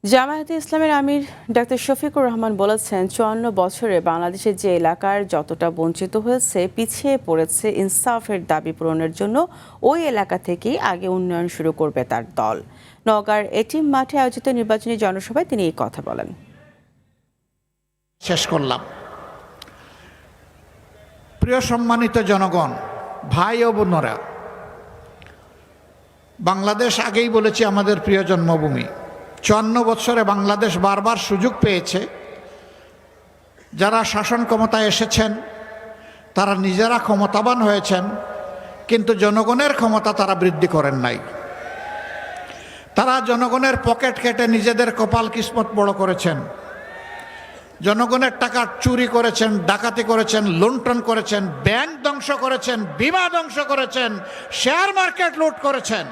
জামায়াতে ইসলামের আমির ডাক্তার শফিকুর রহমান বলেছেন, ৫৪ বছরে বাংলাদেশের যে এলাকার যতটা বঞ্চিত হয়েছে, পিছিয়ে পড়েছে, ইনসাফের দাবি পূরণের জন্য ওই এলাকা থেকেই আগে উন্নয়ন শুরু করবে তার দল। নওগাঁর এটিএম মাঠে আয়োজিত নির্বাচনী জনসভায় তিনি এই কথা বলেন। শেষ করলাম। প্রিয় সম্মানিত জনগণ, ভাই ও বোনেরা, বাংলাদেশ আগেই বলেছি আমাদের প্রিয় জন্মভূমি। ৫৪ বছরে বাংলাদেশ বারবার সুযোগ পেয়েছে। যারা শাসন ক্ষমতায় এসেছেন তারা নিজেরা ক্ষমতাবান হয়েছেন, কিন্তু জনগণের ক্ষমতা তারা বৃদ্ধি করেন নাই। তারা জনগণের পকেট কেটে নিজেদের কপাল কিসমত বড় করেছেন। জনগণের টাকা চুরি করেছেন, ডাকাতি করেছেন, লুণ্ঠন করেছেন, ব্যাংক ধ্বংস করেছেন, বিমা ধ্বংস করেছেন, শেয়ার মার্কেট লুট করেছেন,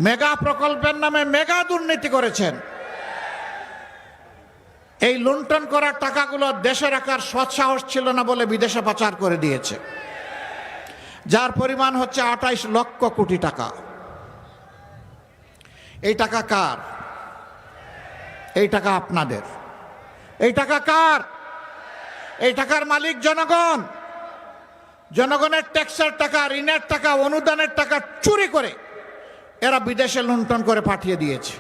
মেগা প্রকল্পের নামে মেগা দুর্নীতি করেছেন। এই লুণ্ঠন করার টাকাগুলো দেশে রাখার সৎসাহস ছিল না বলে বিদেশে পাচার করে দিয়েছে, যার পরিমাণ হচ্ছে ২৮ লক্ষ কোটি টাকা। এই টাকা কার? এই টাকা আপনাদের। এই টাকা কার? এই টাকার মালিক জনগণ। জনগণের ট্যাক্সের টাকা, ঋণের টাকা, অনুদানের টাকা চুরি করে এরা বিদেশে লুণ্ঠন করে পাঠিয়ে দিয়েছে।